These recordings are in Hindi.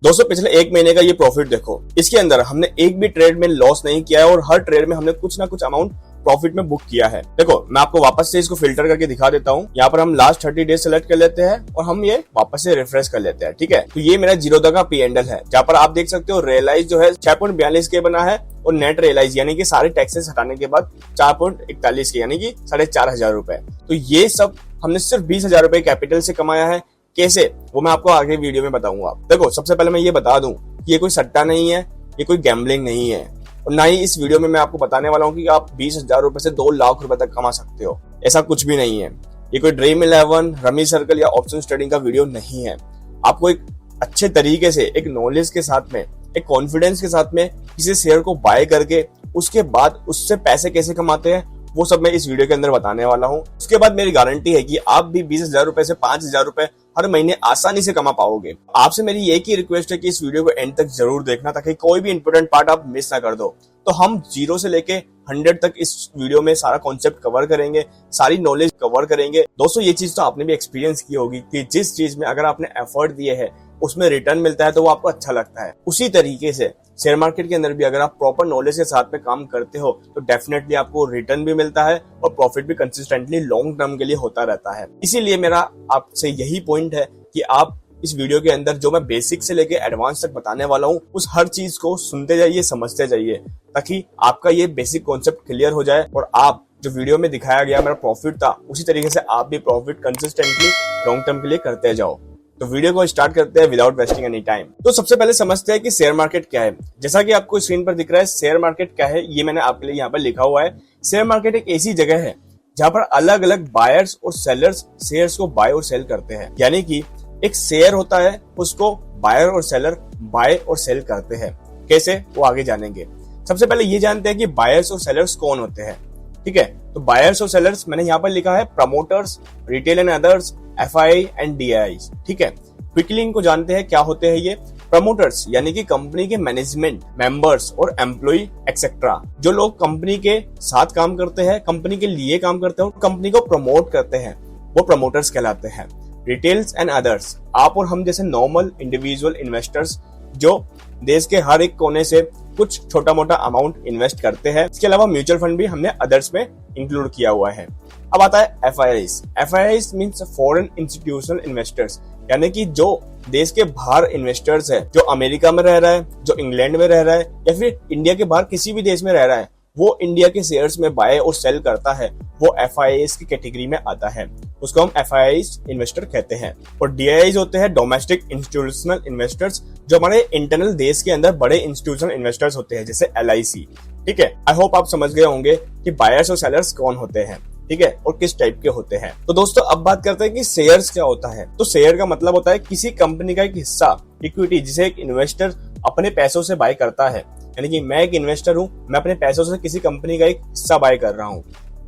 दोस्तों पिछले एक महीने का ये प्रॉफिट देखो, इसके अंदर हमने एक भी ट्रेड में लॉस नहीं किया है और हर ट्रेड में हमने कुछ ना कुछ अमाउंट प्रॉफिट में बुक किया है। देखो मैं आपको वापस से इसको फिल्टर करके दिखा देता हूँ। यहाँ पर हम लास्ट 30 डेज सेलेक्ट कर लेते हैं और हम ये वापस से रिफ्रेश कर लेते हैं। ठीक है, तो ये मेरा जीरोधा का P&L है, जहाँ पर आप देख सकते हो रियलाइज जो है 6.42 के बना है और नेट रियलाइज यानी कि सारे टैक्सेस हटाने के बाद 4.41 के यानी कि 4,500 रुपए। तो ये सब हमने सिर्फ 20,000 रुपए कैपिटल से कमाया है। कैसे, वो मैं आपको आगे वीडियो में बताऊंगा। देखो सबसे पहले मैं ये बता दूं कि ये कोई सट्टा नहीं है, ये कोई गैम्बलिंग नहीं है और ना ही इस वीडियो में मैं आपको बताने वाला हूँ कि आप 20,000 रुपए से 2 लाख रुपए तक कमा सकते हो। ऐसा कुछ भी नहीं है। ये कोई ड्रीम 11, रमी सर्कल या ऑप्शन ट्रेडिंग का वीडियो नहीं है। आपको एक अच्छे तरीके से, एक नॉलेज के साथ में, एक कॉन्फिडेंस के साथ में किसी शेयर को बाय करके उसके बाद उससे पैसे कैसे कमाते हैं वो सब मैं इस वीडियो के अंदर बताने वाला हूँ। उसके बाद मेरी गारंटी है कि आप भी 20,000 रुपए से 5,000 रुपए हर महीने आसानी से कमा पाओगे। आपसे मेरी एक ही रिक्वेस्ट है कि इस वीडियो को एंड तक जरूर देखना ताकि कोई भी इंपॉर्टेंट पार्ट आप मिस ना कर दो। तो हम 0 से लेके 100 तक इस वीडियो में सारा कॉन्सेप्ट कवर करेंगे, सारी नॉलेज कवर करेंगे। दोस्तों ये चीज तो आपने भी एक्सपीरियंस की होगी कि जिस चीज में अगर आपने एफर्ट दिए है उसमें रिटर्न मिलता है तो वो आपको अच्छा लगता है। उसी तरीके से शेयर मार्केट के अंदर भी अगर आप प्रॉपर नॉलेज के साथ में काम करते हो तो डेफिनेटली आपको रिटर्न भी मिलता है और प्रॉफिट भी कंसिस्टेंटली लॉन्ग टर्म के लिए होता रहता है। इसीलिए मेरा आपसे यही पॉइंट है कि आप इस वीडियो के अंदर जो मैं बेसिक से लेके एडवांस तक बताने वाला हूँ उस हर चीज को सुनते जाइए, समझते जाइए, ताकि आपका ये बेसिक कॉन्सेप्ट क्लियर हो जाए और आप जो वीडियो में दिखाया गया मेरा प्रॉफिट था उसी तरीके से आप भी प्रॉफिट कंसिस्टेंटली लॉन्ग टर्म के लिए करते जाओ। तो वीडियो को स्टार्ट करते हैं विदाउट वेस्टिंग एनी टाइम। तो सबसे पहले समझते हैं कि शेयर मार्केट क्या है। जैसा कि आपको स्क्रीन पर दिख रहा है शेयर मार्केट क्या है, ये मैंने आपके लिए यहाँ पर लिखा हुआ है। शेयर मार्केट एक ऐसी जगह है जहाँ पर अलग अलग बायर्स और सेलर्स शेयर्स को बाय और सेल करते हैं। यानी कि एक शेयर होता है उसको बायर और सेलर बाय और सेल करते हैं। कैसे, वो आगे जानेंगे। सबसे पहले ये जानते हैं कि बायर्स और सेलर्स कौन होते हैं। ठीक है, तो बायर्स और सेलर्स मैंने यहाँ पर लिखा है promoters, retail and others, FII and DII। ठीक है, क्विकली इनको जानते हैं क्या होते हैं ये। प्रमोटर्स यानी कि कंपनी के मैनेजमेंट, मेंबर्स और एम्प्लॉय एक्सेट्रा, जो लोग कंपनी के साथ काम करते हैं, कंपनी के लिए काम करते हैं, कंपनी को प्रमोट करते हैं, वो प्रमोटर्स कहलाते हैं। रिटेल्स एंड अदर्स, आप और हम जैसे नॉर्मल इंडिविजुअल इन्वेस्टर्स जो देश के हर एक कोने से कुछ छोटा मोटा अमाउंट इन्वेस्ट करते हैं। इसके अलावा म्यूचुअल फंड भी हमने अदर्स में इंक्लूड किया हुआ है। अब आता है FIIs। FIIs means foreign institutional investors, यानी कि जो देश के बाहर इन्वेस्टर्स है, जो अमेरिका में रह रहा है, जो इंग्लैंड में रह रहा है या फिर इंडिया के बाहर किसी भी देश में रह रहा है, वो इंडिया के शेयर्स में बाय और सेल करता है, वो FIIs की कैटेगरी में आता है। उसको हम FIIs इन्वेस्टर कहते हैं। और DIIs होते हैं डोमेस्टिक इंस्टीट्यूशनल इन्वेस्टर्स, जो हमारे इंटरनल देश के अंदर बड़े इंस्टीट्यूशनल इन्वेस्टर्स होते हैं जैसे LIC। ठीक है, आई होप आप समझ गए होंगे कि बायर्स और सेलर्स कौन होते हैं। ठीक है, और किस टाइप के होते हैं। तो दोस्तों अब बात करते हैं कि शेयर्स क्या होता है। तो शेयर का मतलब होता है किसी कंपनी का एक हिस्सा, इक्विटी, जिसे एक इन्वेस्टर अपने पैसों से बाय करता है। यानी कि मैं एक इन्वेस्टर हूं, मैं अपने पैसों से किसी कंपनी का एक हिस्सा बाय कर रहा हूं।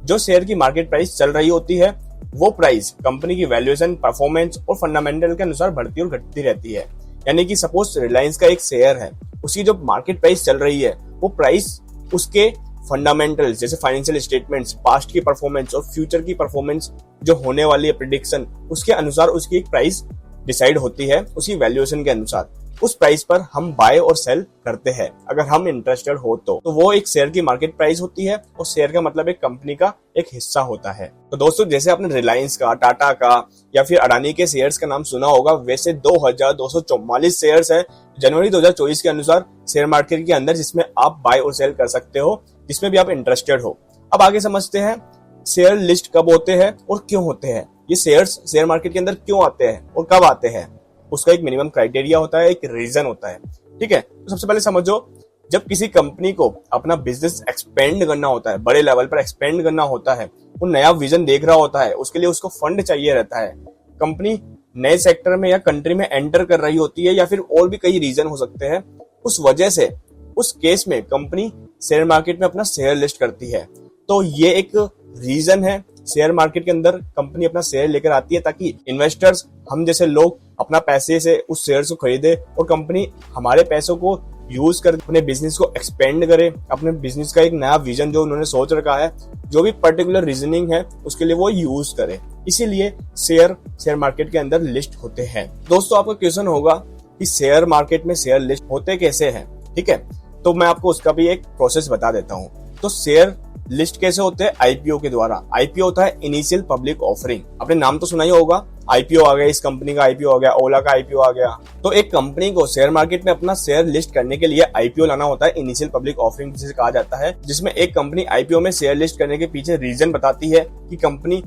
जो शेयर की मार्केट प्राइस चल रही होती है वो प्राइस कंपनी की वैल्यूएशन, परफॉर्मेंस और फंडामेंटल के अनुसार बढ़ती और घटती रहती है। यानी कि सपोज रिलायंस का एक शेयर है, उसकी जो मार्केट प्राइस चल रही है वो प्राइस उसके फंडामेंटल्स जैसे फाइनेंशियल स्टेटमेंट्स, पास्ट की परफॉर्मेंस और फ्यूचर की परफॉर्मेंस जो होने वाली है प्रेडिक्शन, उसके अनुसार उसकी एक प्राइस डिसाइड होती है, उसी वैल्यूएशन के अनुसार। उस प्राइस पर हम बाय और सेल करते हैं अगर हम इंटरेस्टेड हो तो वो एक शेयर की मार्केट प्राइस होती है और शेयर का मतलब एक कंपनी का एक हिस्सा होता है। तो दोस्तों जैसे आपने रिलायंस का, टाटा का या फिर अडानी के शेयर्स का नाम सुना होगा, वैसे 2244 शेयर्स है जनवरी 2024 के अनुसार शेयर मार्केट के अंदर, जिसमें आप बाय और सेल कर सकते हो, जिसमें भी आप इंटरेस्टेड हो। अब आगे समझते हैं शेयर लिस्ट कब होते हैं और क्यों होते हैं। ये शेयर्स शेयर मार्केट के अंदर क्यों आते हैं और कब आते हैं, उसका एक मिनिमम क्राइटेरिया होता है, एक रीजन होता है। ठीक है, तो सबसे पहले समझो, जब किसी कंपनी को अपना बिजनेस एक्सपेंड करना होता है, बड़े लेवल पर एक्सपेंड करना होता है, वो नया विजन देख रहा होता है, उसके लिए उसको फंड चाहिए रहता है। कंपनी नए सेक्टर में या कंट्री में एंटर कर रही होती है या फिर और भी कई रीजन हो सकते हैं। उस वजह से उस केस में कंपनी शेयर मार्केट में अपना शेयर लिस्ट करती है। तो ये एक रीजन है, शेयर मार्केट के अंदर कंपनी अपना शेयर लेकर आती है ताकि इन्वेस्टर्स, हम जैसे लोग अपना पैसे से उस शेयर को खरीदे और कंपनी हमारे पैसों को यूज कर अपने बिजनेस को एक्सपेंड करे, अपने बिजनेस का एक नया विजन जो उन्होंने सोच रखा है, जो भी पर्टिकुलर रीजनिंग है उसके लिए वो यूज करे। इसीलिए शेयर मार्केट के अंदर लिस्ट होते हैं। दोस्तों आपका क्वेश्चन होगा कि शेयर मार्केट में शेयर लिस्ट होते कैसे हैं, ठीक है। तो मैं आपको उसका भी एक प्रोसेस बता देता हूं। तो शेयर लिस्ट कैसे होते हैं? आईपीओ के द्वारा। आईपीओ होता है इनिशियल पब्लिक ऑफरिंग। आपने नाम तो सुना ही होगा, आईपीओ आ गया, इस कंपनी का आईपीओ आ गया, ओला का आईपीओ आ गया। तो एक कंपनी को शेयर मार्केट में अपना शेयर लिस्ट करने के लिए आईपीओ लाना होता है, इनिशियल पब्लिक ऑफरिंग जिसे कहा जाता है, जिसमें एक कंपनी आईपीओ में शेयर लिस्ट करने के पीछे रीजन बताती है कि कंपनी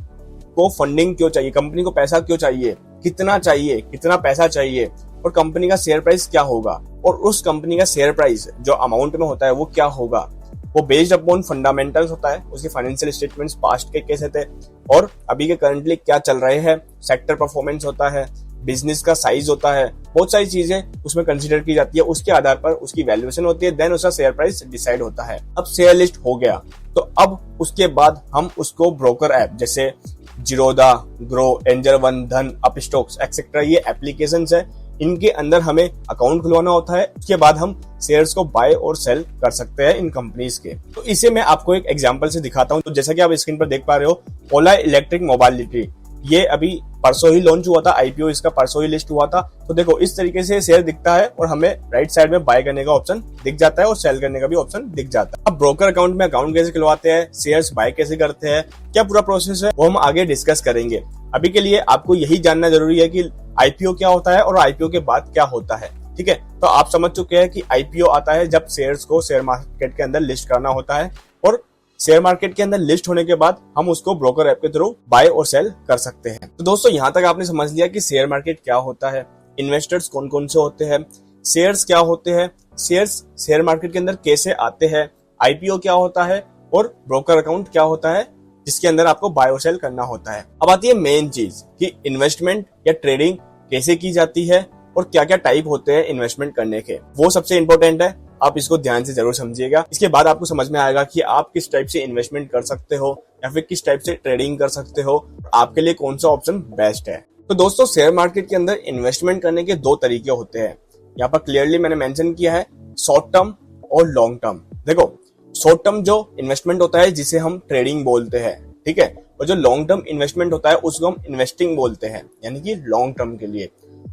को फंडिंग क्यों चाहिए, कंपनी को पैसा क्यों चाहिए, कितना पैसा चाहिए, और कंपनी का शेयर प्राइस क्या होगा, और उस कंपनी का शेयर प्राइस जो अमाउंट में होता है वो क्या होगा। वो बेस्ड अपॉन फंडामेंटल्स होता है, उसके फाइनेंशियल स्टेटमेंट्स पास्ट के कैसे थे और अभी के करंटली क्या चल रहे हैं, सेक्टर परफॉर्मेंस होता है, बिजनेस का साइज होता है, बहुत सारी चीजें उसमें कंसीडर की जाती है। उसके आधार पर उसकी वैल्यूएशन होती है, देन उसका शेयर प्राइस डिसाइड होता है। अब शेयर लिस्ट हो गया तो अब उसके बाद हम उसको ब्रोकर ऐप जैसे जिरोदा, ग्रो, एंजल वन, धन, अपस्टॉक्स एक्सेट्रा, ये एप्लीकेशंस है, इनके अंदर हमें अकाउंट खुलवाना होता है। उसके बाद हम शेयर्स को बाय और सेल कर सकते हैं इन कंपनीज के। तो इसे मैं आपको एक एग्जांपल से दिखाता हूं। तो जैसा कि आप स्क्रीन पर देख पा रहे हो, ओला इलेक्ट्रिक मोबाइलिटी, ये अभी परसों ही लॉन्च हुआ था, आईपीओ इसका परसों ही लिस्ट हुआ था। तो देखो इस तरीके से शेयर दिखता है और हमें राइट साइड में बाय करने का ऑप्शन दिख जाता है और सेल करने का भी ऑप्शन दिख जाता है। अब ब्रोकर अकाउंट में अकाउंट कैसे खुलवाते हैं, शेयर्स बाय कैसे करते हैं, क्या पूरा प्रोसेस है, वो हम आगे डिस्कस करेंगे। अभी के लिए आपको यही जानना जरूरी है कि आईपीओ क्या होता है और आईपीओ के बाद क्या होता है, ठीक है। तो आप समझ चुके हैं कि आईपीओ आता है जब शेयर्स को शेयर मार्केट के अंदर लिस्ट करना होता है, और शेयर मार्केट के अंदर लिस्ट होने के बाद हम उसको ब्रोकर ऐप के थ्रू बाय और सेल कर सकते हैं। तो दोस्तों यहाँ तक आपने समझ लिया कि शेयर मार्केट क्या होता है, इन्वेस्टर्स कौन कौन से होते हैं, शेयर्स क्या होते हैं, शेयर्स शेयर मार्केट के अंदर कैसे आते हैं, आईपीओ क्या होता है और ब्रोकर अकाउंट क्या होता है जिसके अंदर आपको बाय और सेल करना होता है। अब आती है मेन चीज कि इन्वेस्टमेंट या ट्रेडिंग कैसे की जाती है और क्या क्या टाइप होते हैं इन्वेस्टमेंट करने के, वो सबसे इंपॉर्टेंट है। आप इसको ध्यान से जरूर समझिएगा। इसके बाद आपको समझ में आएगा कि आप किस टाइप से इन्वेस्टमेंट कर सकते हो या फिर किस टाइप से ट्रेडिंग कर सकते हो, आपके लिए कौन सा ऑप्शन बेस्ट है। तो दोस्तों शेयर मार्केट के अंदर इन्वेस्टमेंट करने के दो तरीके होते हैं। यहाँ पर क्लियरली मैंने मेंशन किया है, शॉर्ट टर्म और लॉन्ग टर्म। देखो शॉर्ट टर्म जो इन्वेस्टमेंट होता है जिसे हम ट्रेडिंग बोलते हैं, ठीक है, और जो लॉन्ग टर्म इन्वेस्टमेंट होता है उसको हम इन्वेस्टिंग बोलते हैं, यानी कि लॉन्ग टर्म के लिए।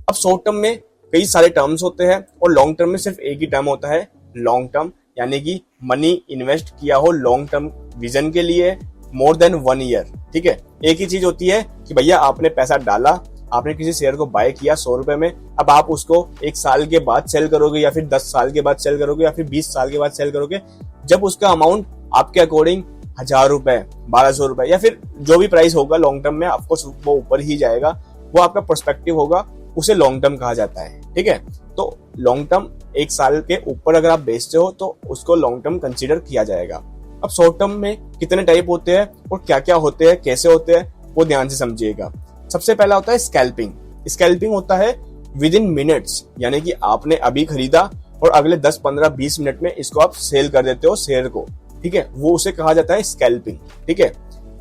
अब शॉर्ट टर्म में कई सारे टर्म्स होते हैं और लॉन्ग टर्म में सिर्फ एक ही टर्म होता है, लॉन्ग टर्म, यानी कि मनी इन्वेस्ट किया हो लॉन्ग टर्म विजन के लिए, मोर देन 1 ईयर, ठीक है। एक ही चीज होती है कि भैया आपने पैसा डाला, आपने किसी शेयर को बाय किया 100 रुपए में, अब आप उसको 1 साल के बाद सेल करोगे या फिर 10 साल के बाद सेल करोगे या फिर 20 साल के बाद सेल करोगे, जब उसका अमाउंट आपके अकॉर्डिंग 1000 रुपए, 1200 रुपए या फिर जो भी प्राइस होगा लॉन्ग टर्म में, आपको वो ऊपर ही जाएगा, वो आपका पर्सपेक्टिव होगा, उसे लॉन्ग टर्म कहा जाता है, ठीक है। तो लॉन्ग टर्म 1 साल के ऊपर अगर आप बेचते हो तो उसको लॉन्ग टर्म कंसीडर किया जाएगा। अब शॉर्ट टर्म में कितने टाइप होते हैं और क्या क्या होते हैं, कैसे होते हैं, वो ध्यान से समझिएगा। सबसे पहला होता है स्कैल्पिंग। स्कैल्पिंग होता है विद इन मिनट्स, यानी कि आपने अभी खरीदा और अगले 10, 15, 20 मिनट में इसको आप सेल कर देते हो शेयर को, ठीक है, वो उसे कहा जाता है स्कैल्पिंग, ठीक है।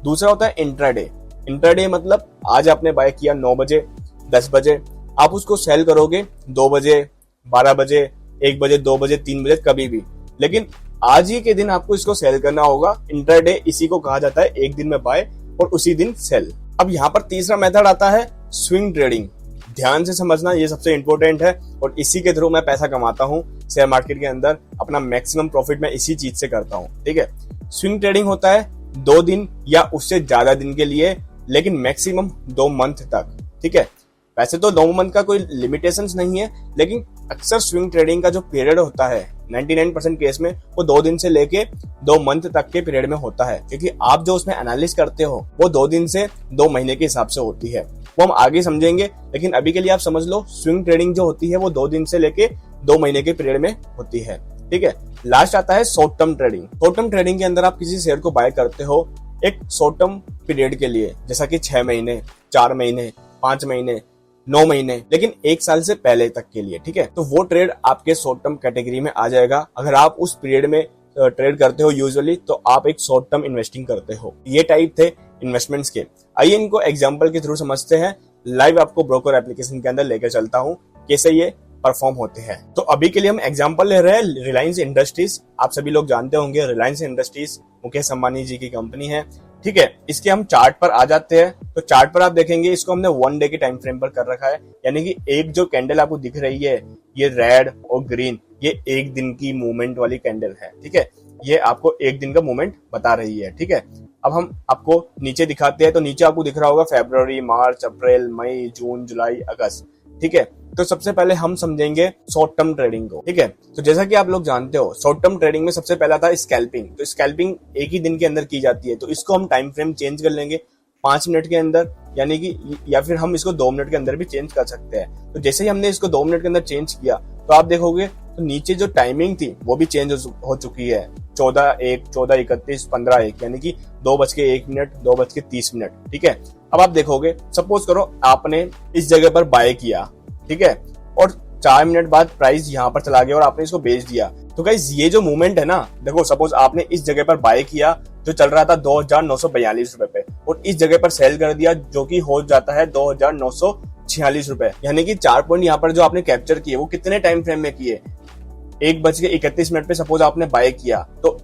दूसरा होता है इंट्राडे। इंट्राडे मतलब आज आपने बाय किया 9 बजे, 10 बजे, आप उसको सेल करोगे 2 बजे, 12 बजे, 1 बजे, 2 बजे, 3 बजे, कभी भी, लेकिन आज ही के दिन आपको इसको सेल करना होगा। इंट्राडे इसी को कहा जाता है, एक दिन में बाय और उसी दिन सेल। अब यहाँ पर तीसरा मेथड आता है स्विंग ट्रेडिंग। ध्यान से समझना, ये सबसे इंपॉर्टेंट है और इसी के थ्रू मैं पैसा कमाता हूँ शेयर मार्केट के अंदर, अपना मैक्सिमम प्रॉफिट मैं इसी चीज से करता हूँ, ठीक है। स्विंग ट्रेडिंग होता है 2 दिन या उससे ज्यादा दिन के लिए, लेकिन मैक्सिमम 2 मंथ तक, ठीक है। वैसे तो 2 मंथ का कोई लिमिटेशंस नहीं है, लेकिन अक्सर स्विंग ट्रेडिंग का जो पीरियड होता है 99% केस में वो 2 दिन से लेके 2 मंथ तक के पीरियड में होता है, क्योंकि आप जो उसमें एनालिसिस करते हो वो 2 दिन से 2 महीने के हिसाब से होती है, वो हम आगे समझेंगे। लेकिन अभी के लिए आप समझ लो स्विंग ट्रेडिंग जो होती है वो 2 दिन से लेके 2 महीने के पीरियड में होती है, ठीक है। लास्ट आता है short term trading. Short term trading के अंदर आप किसी शेयर को बाय करते हो एक शॉर्ट टर्म पीरियड के लिए, जैसा कि 6 महीने, 4 महीने, 5 महीने, 9 महीने, लेकिन 1 साल से पहले तक के लिए, ठीक है। तो वो ट्रेड आपके शॉर्ट टर्म कैटेगरी में आ जाएगा। अगर आप उस पीरियड में ट्रेड करते हो यूजुअली, तो आप एक शॉर्ट टर्म इन्वेस्टिंग करते हो। ये टाइप थे इन्वेस्टमेंट्स के। आइए इनको एग्जांपल के थ्रू समझते हैं। लाइव आपको ब्रोकर एप्लीकेशन के अंदर लेकर चलता हूं कैसे ये परफॉर्म होते हैं। तो अभी के लिए हम एग्जांपल ले रहे हैं रिलायंस इंडस्ट्रीज। आप सभी लोग जानते होंगे रिलायंस इंडस्ट्रीज मुकेश अंबानी जी की कंपनी है। ठीक है, इसके हम चार्ट पर आ जाते हैं। तो चार्ट पर आप देखेंगे इसको हमने 1 डे के टाइम फ्रेम पर कर रखा है, यानी कि एक जो कैंडल आपको दिख रही है ये रेड और ग्रीन, ये एक दिन की मूवमेंट वाली कैंडल है। ठीक है, ये आपको एक दिन का मूवमेंट बता रही है। ठीक है, अब हम आपको नीचे दिखाते हैं। तो नीचे आपको दिख रहा होगा फरवरी, मार्च, अप्रैल, मई, जून, जुलाई, अगस्त। ठीक है, तो सबसे पहले हम समझेंगे शॉर्ट टर्म ट्रेडिंग को। ठीक है, तो जैसा कि आप लोग जानते हो शॉर्ट टर्म ट्रेडिंग में सबसे पहला था स्कैल्पिंग। तो स्कैल्पिंग एक ही दिन के अंदर की जाती है, तो इसको हम टाइम फ्रेम चेंज कर लेंगे 5 मिनट के अंदर, यानी कि या फिर हम इसको 2 मिनट के अंदर भी चेंज कर सकते हैं। तो जैसे ही हमने इसको 2 मिनट के अंदर चेंज किया तो आप देखोगे तो नीचे जो टाइमिंग थी वो भी चेंज हो चुकी है। 14:01, 14:31, 15:01, यानी कि 2:01, 2:30। ठीक है, अब आप देखोगे सपोज करो आपने इस जगह पर बाय किया, ठीक है, और 4 मिनट बाद प्राइस यहाँ पर चला गया और आपने इसको बेच दिया। तो गाइस ये जो मूवमेंट है ना, देखो सपोज आपने इस जगह पर बाय किया जो चल रहा था 2,942 रुपए पे, और इस जगह पर सेल कर दिया जो कि हो जाता है 2,946 रुपए, यानी कि 4 पॉइंट यहाँ पर जो आपने कैप्चर किए वो कितने टाइम फ्रेम में किए? 1:31 पे सपोज आपने बाय किया तो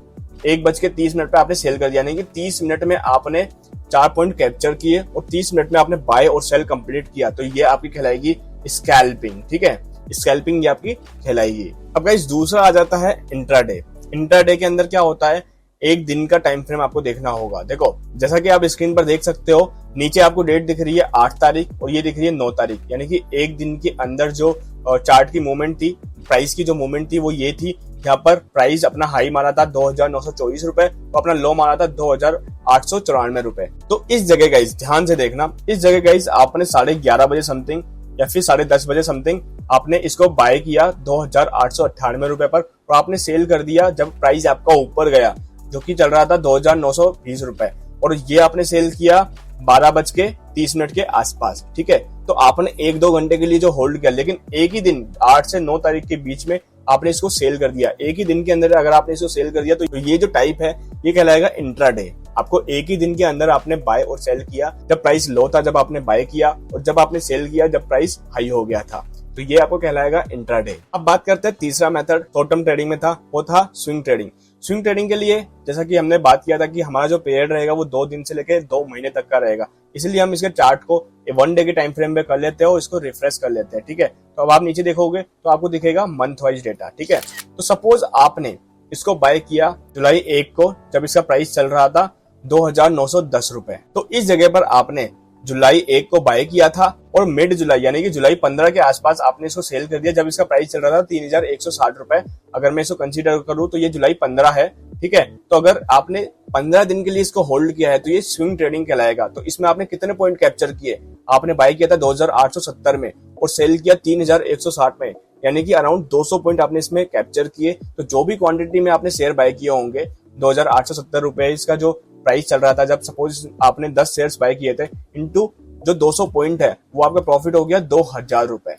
1:30 पे आपने सेल कर दिया, यानी कि 30 मिनट में आपने 4 पॉइंट कैप्चर किए और 30 मिनट में आपने बाय और सेल कंप्लीट किया। तो ये आपकी कहलाएगी स्कैल्पिंग। ठीक है, स्कैल्पिंग ये आपकी कहलाएगी। अब गाइस दूसरा आ जाता है इंट्राडे। इंट्राडे के अंदर क्या होता है, एक दिन का टाइम फ्रेम आपको देखना होगा। देखो जैसा कि आप स्क्रीन पर देख सकते हो, नीचे आपको डेट दिख रही है 8 तारीख और ये दिख रही है 9 तारीख, यानी कि एक दिन के अंदर जो चार्ट की मूवमेंट थी, प्राइस की जो मूवमेंट थी वो ये थी। यहाँ पर प्राइस अपना हाई मारा था 2,924 रुपए और अपना लो मारा था 2,894 रुपए। तो इस जगह गाइस ध्यान से देखना, इस जगह गाइस आपने 11:30 बजे समथिंग या फिर 10:30 बजे समथिंग आपने इसको बाय किया 2,898 रुपए पर और आपने सेल कर दिया जब प्राइस आपका ऊपर गया जो कि चल रहा था 2,920 रुपए, और ये आपने सेल किया 12:30 के आसपास। ठीक है, तो आपने 1-2 घंटे के लिए जो होल्ड किया, लेकिन एक ही दिन 8 से 9 तारीख के बीच में आपने इसको सेल कर दिया। एक ही दिन के अंदर अगर आपने इसको सेल कर दिया तो ये जो टाइप है ये कहलाएगा इंट्राडे। आपको एक ही दिन के अंदर आपने बाय और सेल किया, जब प्राइस लो था जब आपने बाय किया और जब आपने सेल किया जब प्राइस हाई हो गया था, तो ये आपको कहलाएगा इंट्राडे। अब बात करते हैं तीसरा मेथड शॉर्ट टर्म ट्रेडिंग में था, वो था स्विंग ट्रेडिंग। स्विंग ट्रेडिंग के लिए जैसा कि हमने बात किया था कि हमारा जो पीरियड रहेगा वो 2 दिन से लेकर 2 महीने तक का रहेगा, इसलिए हम इसके चार्ट को 1 डे के टाइम फ्रेम में कर लेते हैं और इसको रिफ्रेश कर लेते हैं। ठीक है, तो अब आप नीचे देखोगे तो आपको दिखेगा मंथ वाइज डेटा। ठीक है, तो सपोज आपने इसको बाय किया जुलाई 1 को जब इसका प्राइस चल रहा था 2,910 रुपए, तो इस जगह पर आपने जुलाई 1 को बाय किया था और मिड जुलाई यानी कि जुलाई 15 के आसपास आपने इसको सेल कर दिया जब इसका प्राइस चल रहा था 3,160 रुपए। अगर मैं इसको कंसीडर करूं तो ये जुलाई 15 है। ठीक है, तो अगर आपने 15 दिन के लिए इसको होल्ड किया है तो ये स्विंग ट्रेडिंग कहलाएगा। तो इसमें आपने कितने पॉइंट कैप्चर किए? आपने बाय किया था 2,870 में और सेल किया 3,160 में, यानी कि अराउंड 200 पॉइंट आपने इसमें कैप्चर किए। तो जो भी क्वांटिटी में आपने शेयर बाय किए होंगे 2,870 रुपए इसका जो प्राइस चल रहा था जब सपोज आपने 10 शेयर्स बाय किए थे, इनटू जो 200 पॉइंट है वो आपका प्रॉफिट हो गया 2,000 रुपए।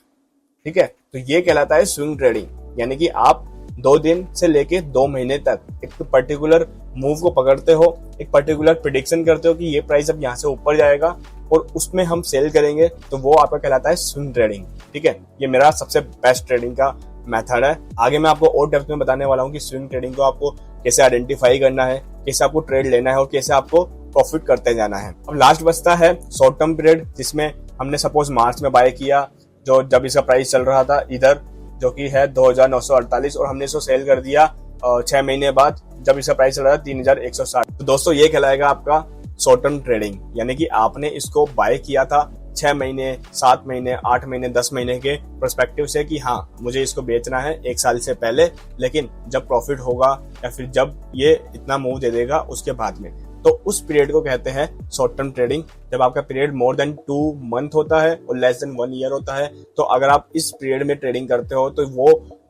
ठीक है, तो ये कहलाता है स्विंग ट्रेडिंग, यानी कि आप 2 दिन से लेके 2 महीने तक एक पर्टिकुलर मूव को पकड़ते हो, एक पर्टिकुलर प्रिडिक्शन करते हो कि ये प्राइस अब यहाँ से ऊपर जाएगा और उसमें हम सेल करेंगे, तो वो आपका कहलाता है स्विंग ट्रेडिंग। ठीक है, ये मेरा सबसे बेस्ट ट्रेडिंग का मेथड है। आगे मैं आपको और डेप्थ में बताने वाला हूँ कि स्विंग ट्रेडिंग को आपको कैसे आइडेंटिफाई करना है, कैसे आपको ट्रेड लेना है और कैसे आपको प्रॉफिट करते जाना है। अब लास्ट बचता है शॉर्ट टर्म पीरियड, जिसमें हमने सपोज मार्च में बाय किया जो जब इसका प्राइस चल रहा था इधर जो कि है 2,948 और हमने इसको सेल कर दिया 6 महीने बाद जब इसका प्राइस चल रहा था 3,160। तो दोस्तों ये कहलाएगा आपका शॉर्ट टर्म ट्रेडिंग, यानी कि आपने इसको बाय किया था 6 महीने, 7 महीने, 8 महीने, 10 महीने के पर्सपेक्टिव से कि हाँ मुझे इसको बेचना है 1 साल से पहले, लेकिन जब प्रॉफिट होगा या फिर जब ये इतना मूव दे देगा उसके बाद में, तो उस पीरियड को कहते हैं शॉर्ट टर्म ट्रेडिंग। जब आपका पीरियड मोर देन 2 मंथ होता है और लेस देन 1 ईयर होता है, तो अगर आप इस पीरियड में ट्रेडिंग करते हो तो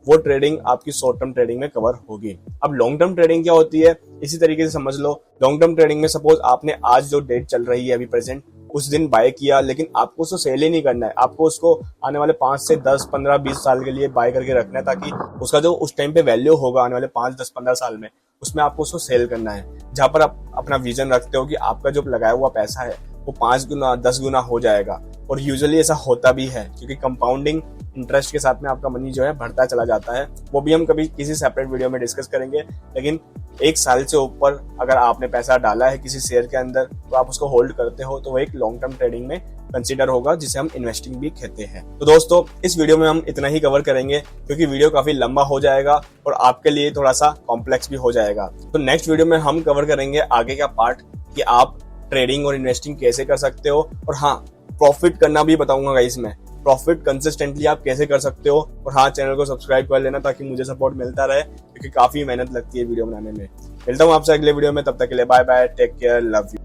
वो ट्रेडिंग आपकी शॉर्ट टर्म ट्रेडिंग में कवर होगी। अब लॉन्ग टर्म ट्रेडिंग क्या होती है, इसी तरीके से समझ लो। लॉन्ग टर्म ट्रेडिंग में सपोज आपने आज जो डेट चल रही है अभी प्रेजेंट उस दिन बाय किया, लेकिन आपको उसको सेल ही नहीं करना है, आपको उसको आने वाले 5 से 10, 15, 20 साल के लिए बाय करके रखना है, ताकि उसका जो उस टाइम पे वैल्यू होगा आने वाले 5, 10, 15 साल में उसमें आपको उसको सेल करना है। जहां पर आप अपना विजन रखते हो कि आपका जो लगाया हुआ पैसा है वो 5 गुना 10 गुना हो जाएगा, और यूजुअली ऐसा होता भी है क्योंकि कंपाउंडिंग इंटरेस्ट के साथ में आपका मनी जो है बढ़ता चला जाता है। वो भी हम कभी किसी सेपरेट वीडियो में डिस्कस करेंगे, लेकिन 1 साल से ऊपर अगर आपने पैसा डाला है किसी शेयर के अंदर तो आप उसको होल्ड करते हो तो वो एक लॉन्ग टर्म ट्रेडिंग में कंसीडर होगा, जिसे हम इन्वेस्टिंग भी कहते हैं। तो दोस्तों इस वीडियो में हम इतना ही कवर करेंगे क्योंकि वीडियो काफी लंबा हो जाएगा और आपके लिए थोड़ा सा कॉम्प्लेक्स भी हो जाएगा। तो नेक्स्ट वीडियो में हम कवर करेंगे आगे का पार्ट कि आप ट्रेडिंग और इन्वेस्टिंग कैसे कर सकते हो, और हाँ प्रॉफिट करना भी बताऊंगा गाइस मैं, प्रॉफिट कंसिस्टेंटली आप कैसे कर सकते हो। और हाँ चैनल को सब्सक्राइब कर लेना ताकि मुझे सपोर्ट मिलता रहे, क्योंकि काफी मेहनत लगती है वीडियो बनाने में। मिलता हूँ आपसे अगले वीडियो में, तब तक के लिए bye bye, take care, love you.